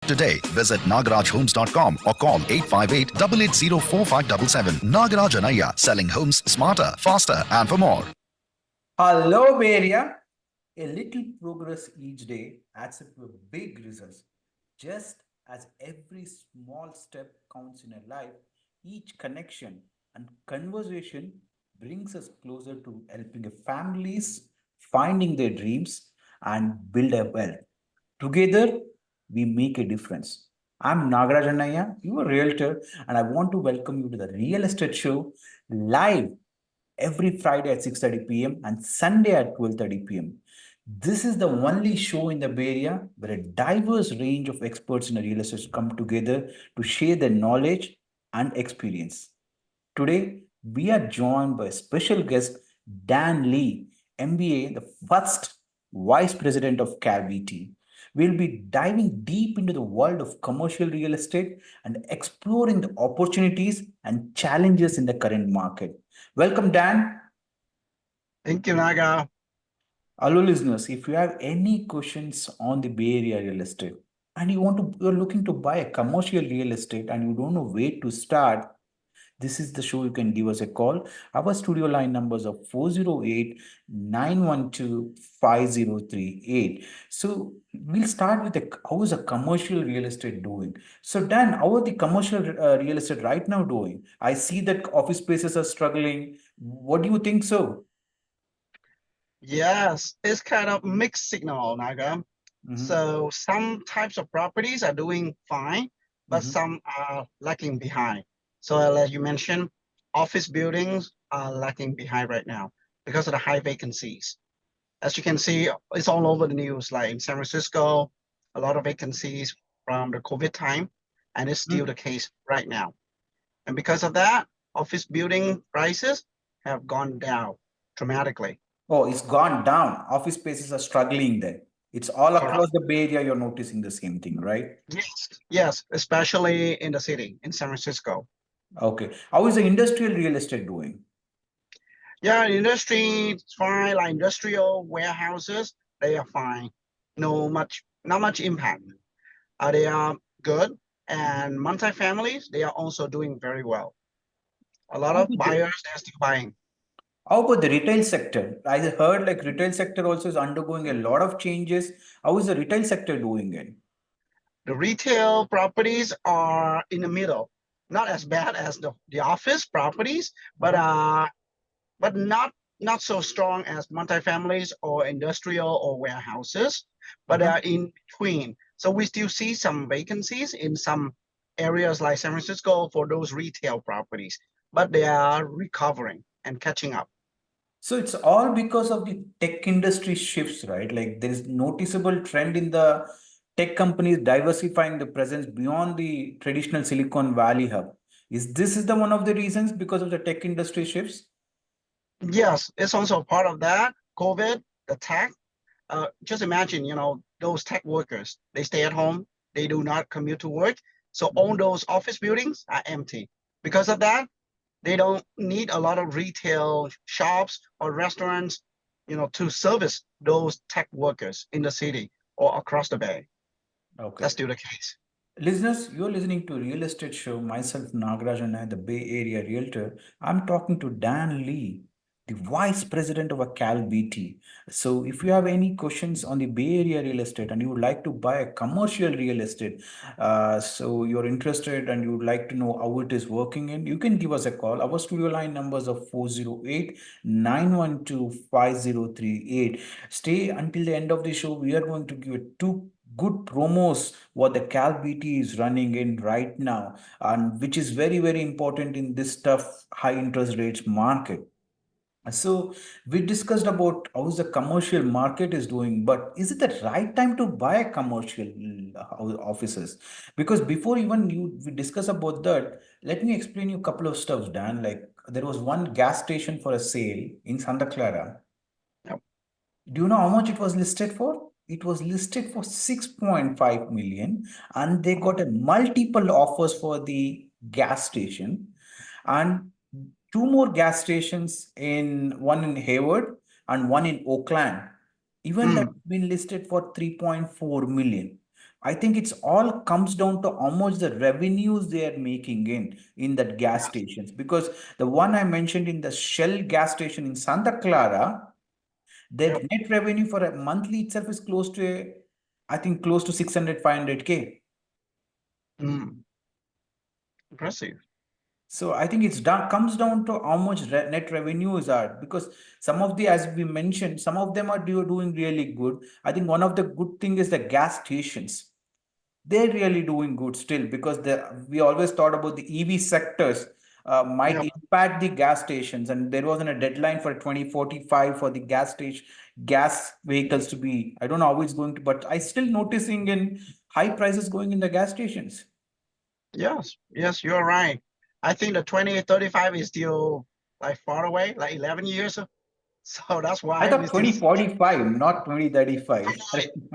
Today, visit nagarajhomes.com or call 858-880-4577. Nagaraj Annaiah, selling homes smarter, faster, and for more. Hello, Bay Area. A little progress each day adds up to a big results. Just as every small step counts in a life, each connection and conversation brings us closer to helping a families finding their dreams and build a wealth. Together, we make a difference. I'm Nagaraj Annaiah, your realtor, and I want to welcome you to the Real Estate Show live every Friday at 6:30 p.m. and Sunday at 12:30 p.m. This is the only show in the Bay Area where a diverse range of experts in the real estate come together to share their knowledge and experience. Today, we are joined by special guest Dan.Le, MBA, the first Vice President of CalBT. We'll be diving deep into the world of commercial real estate and exploring the opportunities and challenges in the current market. Welcome, Dan. Thank you, Naga. Hello, listeners. If you have any questions on the Bay Area real estate and you're looking to buy a commercial real estate and you don't know where to start, this is the show. You can give us a call. Our studio line numbers are 408-912-5038. So we'll start with how is a commercial real estate doing? So Dan, how are the commercial real estate right now doing? I see that office spaces are struggling. What do you think so? Yes, it's kind of mixed signal, Naga. So some types of properties are doing fine, but some are lagging behind. So as you mentioned, office buildings are lagging behind right now because of the high vacancies. As you can see, it's all over the news, like in San Francisco, a lot of vacancies from the COVID time, and it's still the case right now. And because of that, office building prices have gone down dramatically. Oh, it's gone down. Office spaces are struggling there. It's all across the Bay Area. You're noticing the same thing, right? Yes, especially in the city, in San Francisco. Okay. How is the industrial real estate doing? Yeah, the industry is fine, like industrial warehouses, they are fine. Not much impact. They are good. And multi-families, they are also doing very well. A lot of buyers, they're still buying. How about the retail sector? I heard like retail sector also is undergoing a lot of changes. How is the retail sector doing it? The retail properties are in the middle, not as bad as the office properties, but not so strong as multifamilies or industrial or warehouses, but they are in between. So we still see some vacancies in some areas like San Francisco for those retail properties, but they are recovering and catching up. So it's all because of the tech industry shifts, right? Like there is noticeable trend in the tech companies diversifying the presence beyond the traditional Silicon Valley hub. Is the one of the reasons because of the tech industry shifts? Yes, it's also part of that. COVID, the tech. Just imagine, those tech workers, they stay at home, they do not commute to work. So all those office buildings are empty. Because of that, they don't need a lot of retail shops or restaurants, to service those tech workers in the city or across the bay. Okay. That's still the case. Listeners, you're listening to Real Estate Show. Myself, Nagaraj, and I, the Bay Area Realtor. I'm talking to Dan.Le, the Vice President of a CalBT. So, if you have any questions on the Bay Area real estate and you would like to buy a commercial real estate, so you're interested and you would like to know how it is working in, you can give us a call. Our studio line numbers are 408-912-5038. Stay until the end of the show. We are going to give two good promos what the CalBT is running in right now, and which is very, very important in this tough high interest rates market. So we discussed about how the commercial market is doing, but is it the right time to buy a commercial offices? Because before even we discuss about that, let me explain you a couple of stuff, Dan. Like there was one gas station for a sale in Santa Clara. Yep. Do you know how much it was listed for? It was listed for 6.5 million, and they got a multiple offers for the gas station, and two more gas stations one in Hayward and one in Oakland. Even that's been listed for 3.4 million. I think it's all comes down to how much the revenues they are making in that gas Yes. stations. Because the one I mentioned in the Shell gas station in Santa Clara, their Yep. net revenue for a monthly itself is close to I think close to 600, 500K. Mm, impressive. So I think comes down to how much net revenues are, because some of the, as we mentioned, some of them are doing really good. I think one of the good thing is the gas stations. They're really doing good still, because we always thought about the EV sectors might Yep. impact the gas stations, and there wasn't a deadline for 2045 for the gas vehicles to be. I don't know how it's going to, but I still noticing in high prices going in the gas stations. Yes. Yes, you're right. I think the 2035 is still like far away, like 11 years. So that's I why we thought still see 2045, not 2035.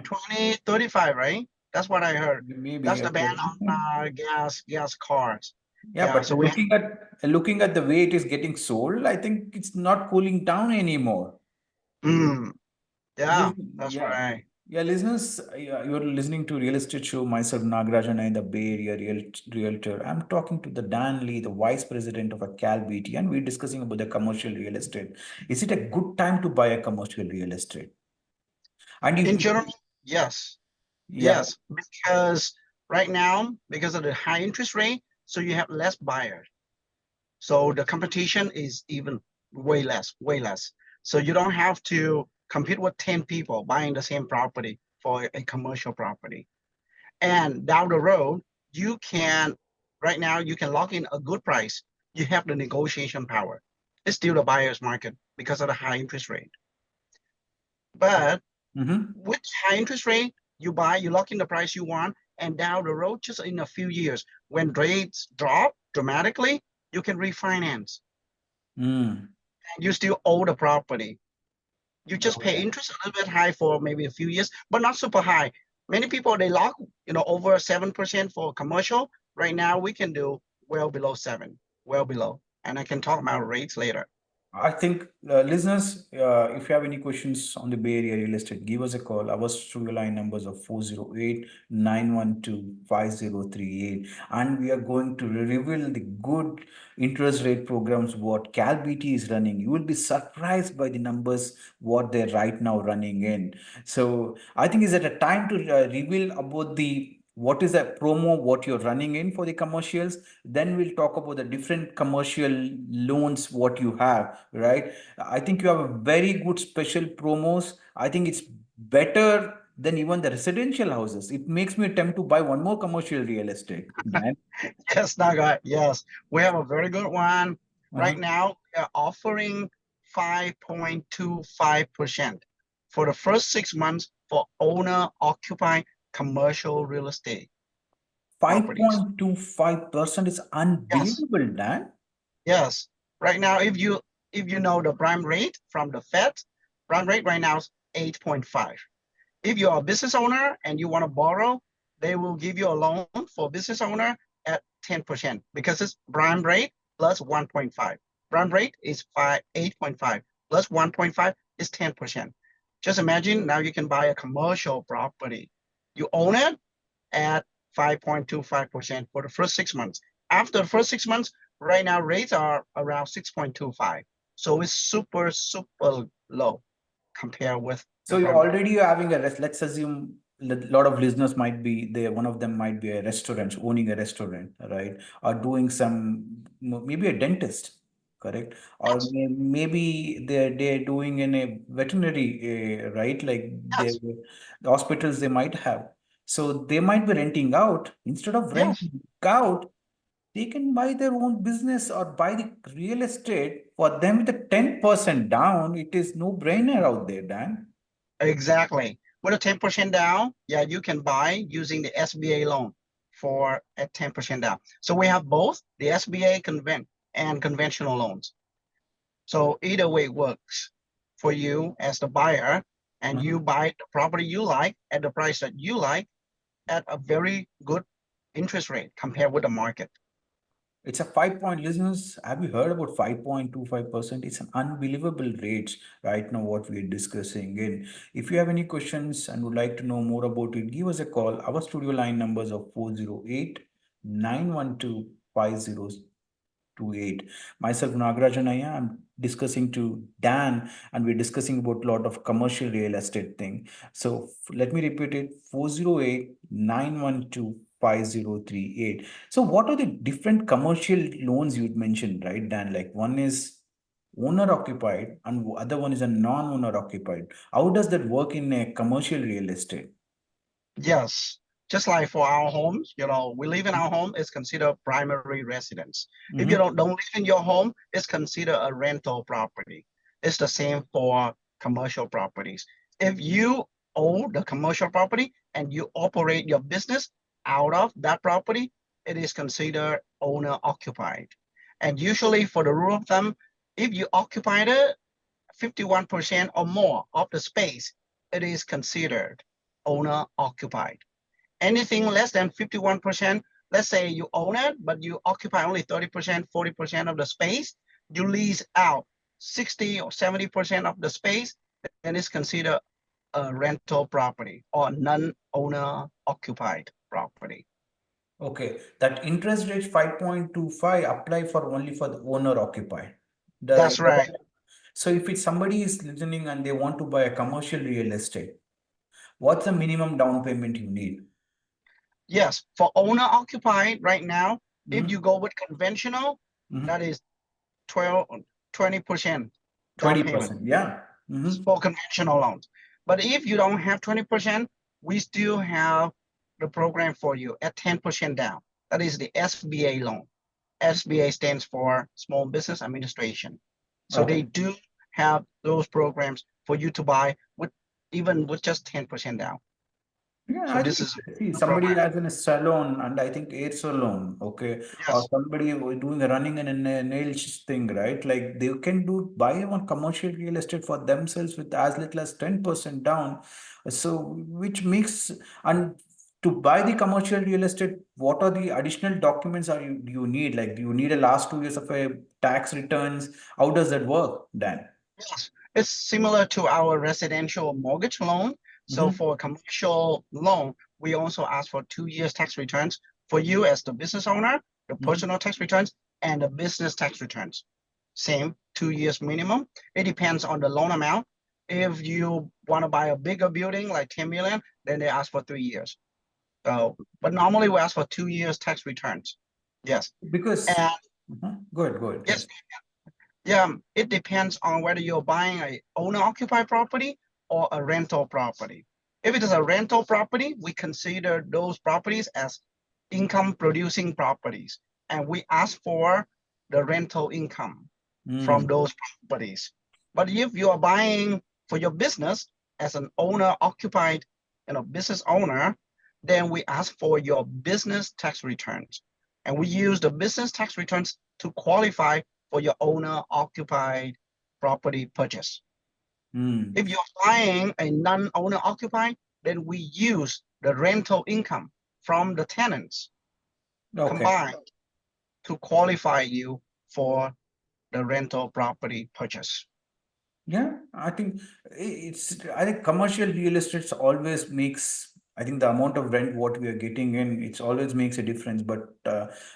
2035, right? That's what I heard. Maybe, That's the ban okay. on gas cars. Yeah, Yeah. but So we have, looking at the way it is getting sold, I think it's not cooling down anymore. mm, yeah, Listen, that's yeah. right. Yeah, listeners, you're listening to Real Estate Show. Myself, Nagaraj, and I, the Bay Area Realtor. I'm talking to the Danley, the Vice President of a CalBT, and we're discussing about the commercial real estate. Is it a good time to buy a commercial real estate? And In general, yes, yeah, yes, because right now, because of the high interest rate, so you have less buyers. So the competition is even way less, way less. So you don't have to compete with 10 people buying the same property for a commercial property. And down the road, you can, right now, you can lock in a good price. You have the negotiation power. It's still a buyer's market because of the high interest rate. But mm-hmm. with high interest rate, you buy, you lock in the price you want, and down the road, just in a few years, when rates drop dramatically, you can refinance Mm. and you still owe the property. You just pay Okay. interest a little bit high for maybe a few years, but not super high. Many people they lock, over 7% for commercial. Right now we can do well below 7, well below. And I can talk about rates later. I think listeners, if you have any questions on the Bay Area real estate, give us a call. Our studio line numbers are 408-912-5038. And we are going to reveal the good interest rate programs what CalBT is running. You will be surprised by the numbers what they're right now running in. So I think is at a time to reveal about the what is that promo, what you're running in for the commercials. Then we'll talk about the different commercial loans, what you have, right? I think you have a very good special promos. I think it's better than even the residential houses. It makes me attempt to buy one more commercial real estate. Dan. Yes, Naga, yes. We have a very good one. Uh-huh. Right now, we are offering 5.25% for the first 6 months for owner-occupied commercial real estate properties. 5.25% is Yes, unbelievable, Dan. yes. Right now, if you know the prime rate from the Fed, prime rate right now is 8.5. If you're a business owner and you want to borrow, they will give you a loan for business owner at 10% because it's prime rate plus 1.5. Prime rate is 8.5 plus 1.5 is 10%. Just imagine now you can buy a commercial property. You own it at 5.25% for the first 6 months. After the first 6 months, right now rates are around 6.25. So it's super, super low compared with So the you're prime rate. already having a rest. Let's assume a lot of listeners might be there. One of them might be a restaurant, owning a restaurant, right? Or doing some, maybe a dentist, correct? Or Yes, maybe they're doing in a veterinary, right? Like yes, the hospitals they might have. So they might be renting out. Instead of yes. renting out, they can buy their own business or buy the real estate. For them with the 10% down, it is no brainer out there, Dan. Exactly. With a 10% down, yeah, you can buy using the SBA loan for at 10% down. So we have both the SBA and conventional loans. So either way works for you as the buyer, and Mhm. you buy the property you like at the price that you like at a very good interest rate compared with the market. It's a 5 point listeners. Have you heard about 5.25%? It's an unbelievable rate right now, what we're discussing. And if you have any questions and would like to know more about it, give us a call. Our studio line numbers are 408-912-5028. Myself, Nagaraj, Annaiah, I'm discussing to Dan, and we're discussing about a lot of commercial real estate thing. So let me repeat it: 408-912-5038. So what are the different commercial loans you mentioned, right, Dan? Like one is owner occupied and other one is a non-owner occupied. How does that work in a commercial real estate? Yes, just like for our homes, we live in our home is considered primary residence. If you Mm-hmm. don't live in your home, it's considered a rental property. It's the same for commercial properties. If you own the commercial property and you operate your business out of that property, it is considered owner occupied. And usually for the rule of thumb, if you occupied it 51% or more of the space, it is considered owner occupied. Anything less than 51%, let's say you own it, but you occupy only 30%, 40% of the space, you lease out 60 or 70% of the space, then it's considered a rental property or non-owner occupied property. Okay, that interest rate 5.25 apply for only for the owner occupied. That's The right. so if it's somebody is listening and they want to buy a commercial real estate, what's the minimum down payment you need? Yes, for owner occupied right now, if Mm-hmm. you go with conventional, Mm-hmm. that is 12, 20% down payment 20%. Yeah. Mm-hmm. for conventional loans. But if you don't have 20%, we still have the program for you at 10% down. That is the SBA loan. SBA stands for Small Business Administration. So they Okay. do have those programs for you to buy with even with just 10% down. Yeah, So I this think is see the somebody program. has in a salon and I think hair salon, okay, or Yes. somebody doing a running and a nails thing, right? Like they can do buy one commercial real estate for themselves with as little as 10% down. So which makes and to buy the commercial real estate, what are the additional documents are you need? Like do you need a last 2 years of a tax returns? How does that work, Dan? Yes, it's similar to our residential mortgage loan. So Mm-hmm. for a commercial loan, we also ask for 2 years tax returns for you as the business owner, the Mm-hmm. personal tax returns, and the business tax returns. Same 2 years minimum. It depends on the loan amount. If you want to buy a bigger building like 10 million, then they ask for 3 years. So, but normally we ask for 2 years tax returns. Yes. Because And go ahead, yes, yes. yeah, it depends on whether you're buying a owner-occupied property or a rental property. If it is a rental property, we consider those properties as income-producing properties, and we ask for the rental income from Mm. those properties. But if you are buying for your business as an owner-occupied, business owner, then we ask for your business tax returns, and we use the business tax returns to qualify for your owner occupied property purchase. Mm. If you're buying a non-owner occupied, then we use the rental income from the tenants Okay. combined to qualify you for the rental property purchase. Yeah, I think commercial real estate always makes, I think the amount of rent what we are getting in, it always makes a difference. But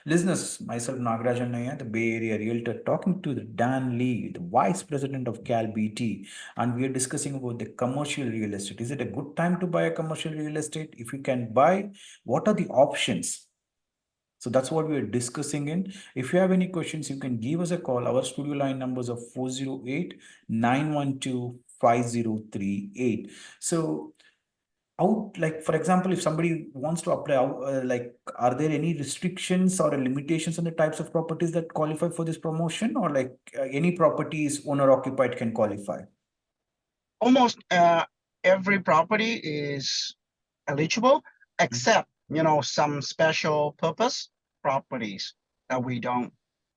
listeners, myself, Nagaraj Annaiah, the Bay Area Realtor, talking to the Dan.Le, the Vice President of Cal BT, and we are discussing about the commercial real estate. Is it a good time to buy a commercial real estate? If you can buy, what are the options? So that's what we are discussing in. If you have any questions, you can give us a call. Our studio line numbers are 408-912-5038. So out, like for example, if somebody wants to apply, like are there any restrictions or limitations on the types of properties that qualify for this promotion, or like any properties owner occupied can qualify? Almost every property is eligible, except some special purpose properties that we don't,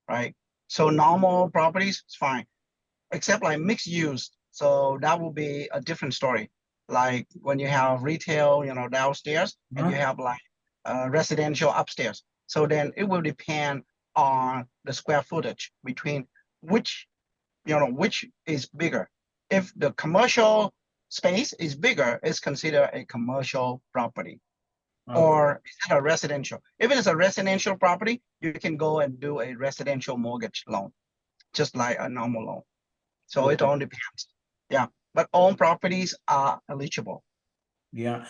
right? So normal properties is fine, except like mixed use. So that will be a different story. Like when you have retail, downstairs, and you Huh? have like residential upstairs. So then it will depend on the square footage between which which is bigger. If the commercial space is bigger, it's considered a commercial property. Okay. Or is it a residential? If it is a residential property, you can go and do a residential mortgage loan, just like a normal loan. So it Okay. all depends. Yeah, but all properties are eligible. Yeah.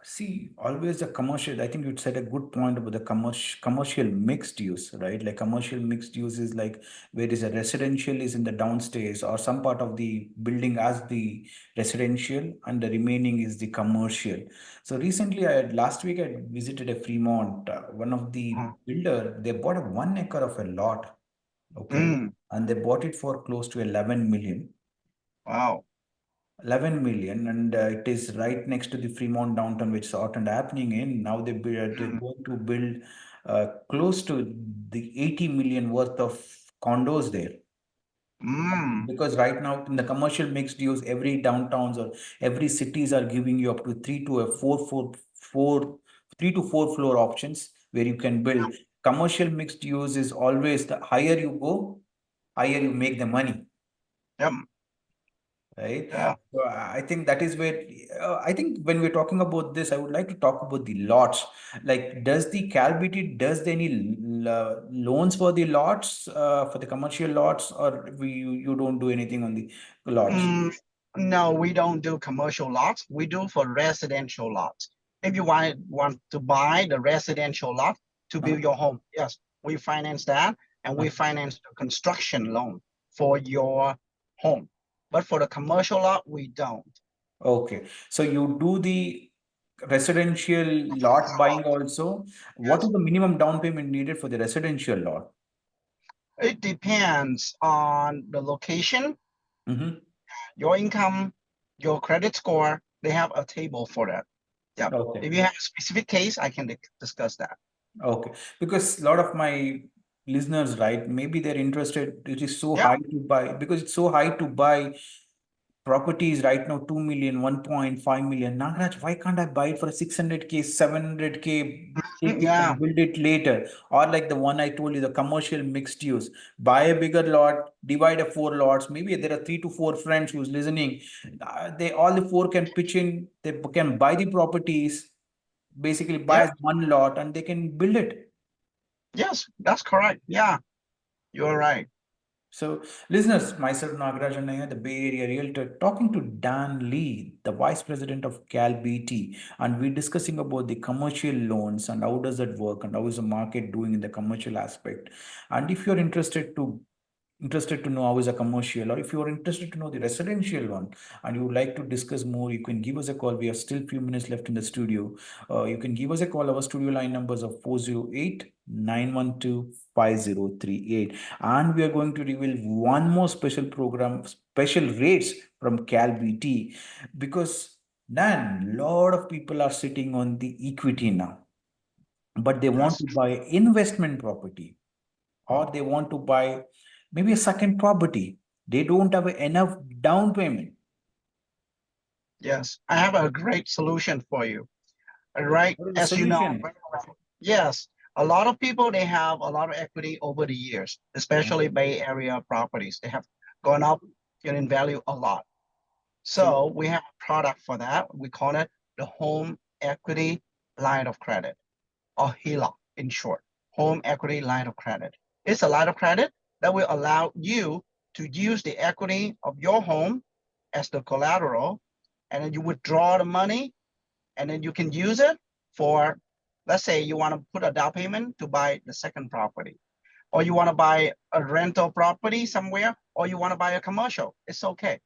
See, always the commercial, I think you said a good point about the commercial mixed use, right? Like commercial mixed use is like where is a residential is in the downstairs or some part of the building as the residential and the remaining is the commercial. So recently, last week I visited a Fremont, one of the Uh, builder, they bought a 1 acre of a lot, okay, mm, and they bought it for close to 11 million. wow. 11 million, and it is right next to the Fremont downtown, which is out and happening in. Now they're Mm, going to build close to the 80 million worth of condos there. mm, Because right now in the commercial mixed use, every downtowns or every cities are giving you up to 3 to 4 floor options where you can build. Commercial mixed use is always the higher you go, higher you make the money, yep, right? yeah. So I think that is where I think when we're talking about this, I would like to talk about the lots. Like, does the CalBT does there any loans for the lots for the commercial lots, or you don't do anything on the lots? Mm, no, we don't do commercial lots. We do for residential lots. If you want to buy the residential lot to Uh-huh. build your home, yes, we finance that, and we Uh-huh. finance the construction loan for your home. But for the commercial lot, we don't. Okay, so you do the residential lot buying also. What is Yes. the minimum down payment needed for the residential lot? It depends on the location, Mm-hmm. your income, your credit score. They have a table for that. Yeah. Okay. If you have a specific case, I can discuss that. Okay, because a lot of my listeners, right, maybe they're interested. It is so Yeah. high to buy because it's so high to buy properties right now, 2 million, 1.5 million. Nagaraj, why can't I buy it for a 600K, 700K, take it Yeah. and build it later? Or like the one I told you, the commercial mixed use. Buy a bigger lot, divide a 4 lots. Maybe there are 3 to 4 friends who's listening. They all the four can pitch in, they can buy the properties, basically Yeah. buy one lot and they can build it. Yes, that's correct. Yeah, you're right. So, listeners, myself Nagaraj and Annaiah, the Bay Area Realtor, talking to Dan.Le, the Vice President of CalBT, and we're discussing about the commercial loans and how does that work and how is the market doing in the commercial aspect. And if you're interested to know how is a commercial, or if you're interested to know the residential one and you would like to discuss more, you can give us a call. We have still few minutes left in the studio. You can give us a call. Our studio line numbers are 408-912-5038, and we are going to reveal one more special rates from CalBT, because then lot of people are sitting on the equity now, but they want Yes, to buy investment property, or they want to buy maybe a second property. They don't have enough down payment. yes. I have a great solution for you. All right. What is the As you know, solution? yes, a lot of people they have a lot of equity over the years, especially Bay Area properties. They have gone up in value a lot. So, So we have a product for that. We call it the home equity line of credit, or HELOC in short, home equity line of credit. It's a line of credit that will allow you to use the equity of your home as the collateral, and then you withdraw the money, and then you can use it for, let's say you want to put a down payment to buy the second property, or you want to buy a rental property somewhere, or you want to buy a commercial. It's okay,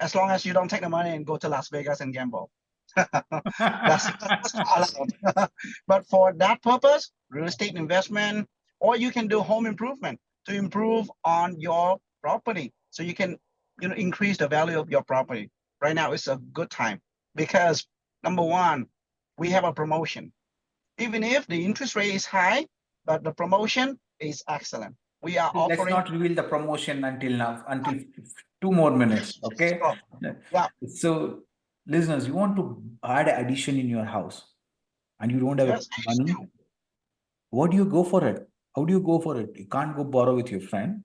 as long as you don't take the money and go to Las Vegas and gamble. That's allowed. But for that purpose, real estate investment, or you can do home improvement to improve on your property, so you can increase the value of your property. Right now, it's a good time because number one, we have a promotion. Even if the interest rate is high, but the promotion is excellent. We are let's offering. not reveal the promotion until now, until 2 more minutes. Okay. Oh, yeah, So, listeners, you want to add addition in your house and you don't have yes, money. What do you go for it? How do you go for it? You can't go borrow with your friend.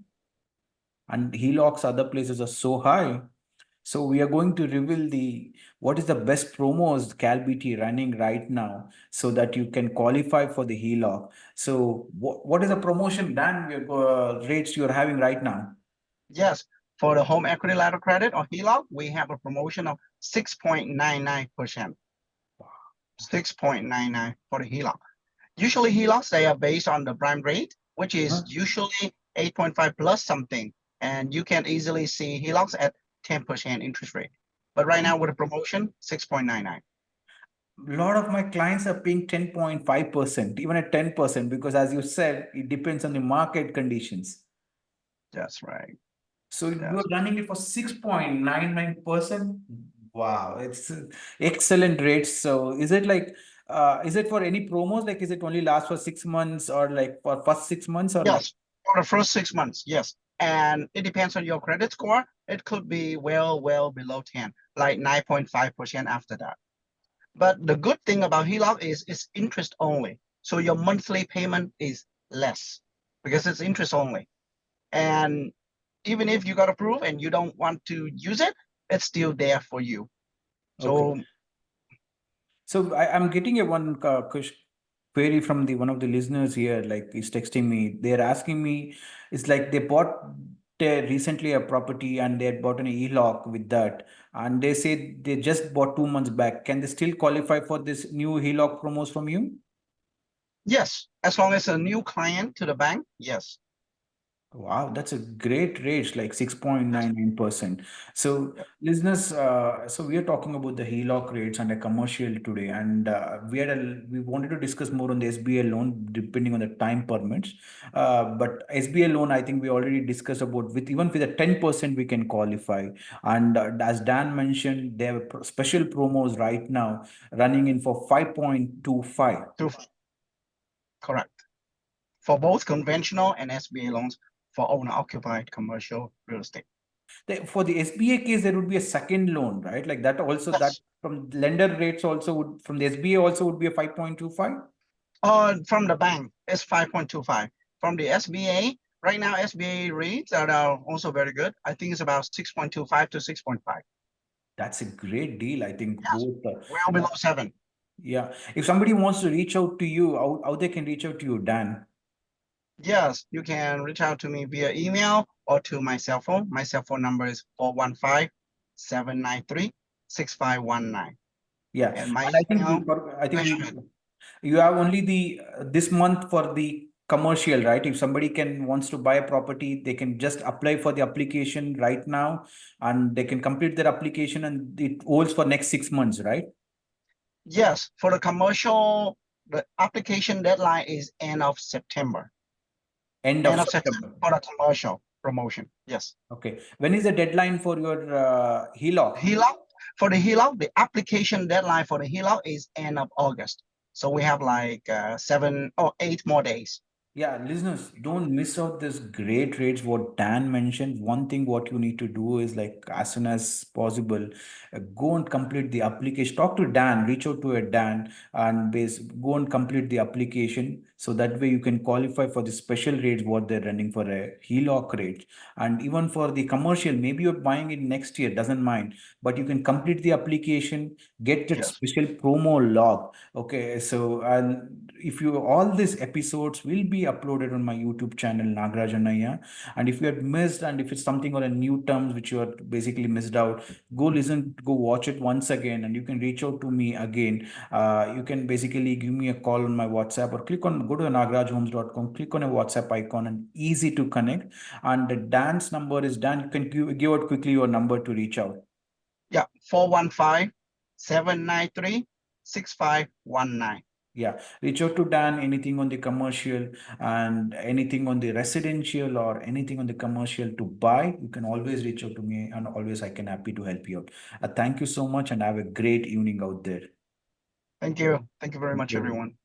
And HELOCs, other places are so high. So we are going to reveal what is the best promos CalBT running right now so that you can qualify for the HELOC. So what is the promotion, Dan, rates you're having right now? Yes, for the home equity letter credit or HELOC, we have a promotion of 6.99%. 6.99 for the HELOC. Usually HELOCs, they are based on the prime rate, which is usually 8.5 plus something. And you can easily see HELOCs at 10% interest rate. But right now with a promotion, 6.99. A lot of my clients are paying 10.5%, even at 10%, because as you said, it depends on the market conditions. That's right. So you're running it for 6.99%. Wow, it's excellent rates. So is it for any promos? Like, is it only last for 6 months or like for first 6 months or like? Yes, for the first 6 months, yes. And it depends on your credit score. It could be well below 10, like 9.5% after that. But the good thing about HELOC is it's interest only. So your monthly payment is less because it's interest only. And even if you got approved and you don't want to use it, it's still there for you. So Okay. So I'm getting a one query from one of the listeners here, like he's texting me. They're asking me, it's like they bought recently a property and they had bought an HELOC with that, and they say they just bought 2 months back. Can they still qualify for this new HELOC promos from you? yes, as long as a new client to the bank, yes. Wow, that's a great rate, like 6.99%. So, Yep. listeners, so we are talking about the HELOC rates and a commercial today, and we wanted to discuss more on the SBA loan, depending on the time permits. But SBA loan, I think we already discussed about with a 10% we can qualify. And as Dan mentioned, they have special promos right now running in for 5.25. Correct. For both conventional and SBA loans for owner-occupied commercial real estate. For the SBA case, there would be a second loan, right? Like that also, that Yes. from lender rates also would, from the SBA also would be a 5.25. From the bank, it's 5.25. From the SBA, right now, SBA rates are also very good. I think it's about 6.25 to 6.5. That's a great deal. I think Yes, both. well below 7. Yeah. If somebody wants to reach out to you, how they can reach out to you, Dan? Yes, you can reach out to me via email or to my cell phone. My cell phone number is 415-793-6519. Yeah. And my And I think email, you have only this month for the commercial, right? If somebody wants to buy a property, they can just apply for the application right now, and they can complete their application, and it holds for next 6 months, right? yes, for the commercial, the application deadline is end of September. End of End of September September. for the commercial promotion. Yes. Okay. When is the deadline for your HELOC? HELOC, for the HELOC, the application deadline for the HELOC is end of August. So we have like 7 or 8 more days. Yeah, listeners, don't miss out this great rates. What Dan mentioned. One thing what you need to do is like as soon as possible, go and complete the application. Talk to Dan, reach out to a Dan, and go and complete the application. So that way you can qualify for the special rates what they're running for a HELOC rate. And even for the commercial, maybe you're buying it next year, doesn't mind, but you can complete the application, get that Yes. special promo log. Okay, so if you all these episodes will be uploaded on my YouTube channel Nagaraj Annaiah, and if you had missed, and if it's something or a new terms which you are basically missed out, go watch it once again, and you can reach out to me again. You can basically give me a call on my WhatsApp, or go to nagarajhomes.com, click on a WhatsApp icon, and easy to connect. And the Dan's number is Dan. You can give out quickly your number to reach out. Yeah, 415-793-6519. Yeah, reach out to Dan, anything on the commercial and anything on the residential or anything on the commercial to buy, you can always reach out to me, and always I can happy to help you out. Thank you so much, and have a great evening out there. Thank you. Thank you very Thank much, you. everyone.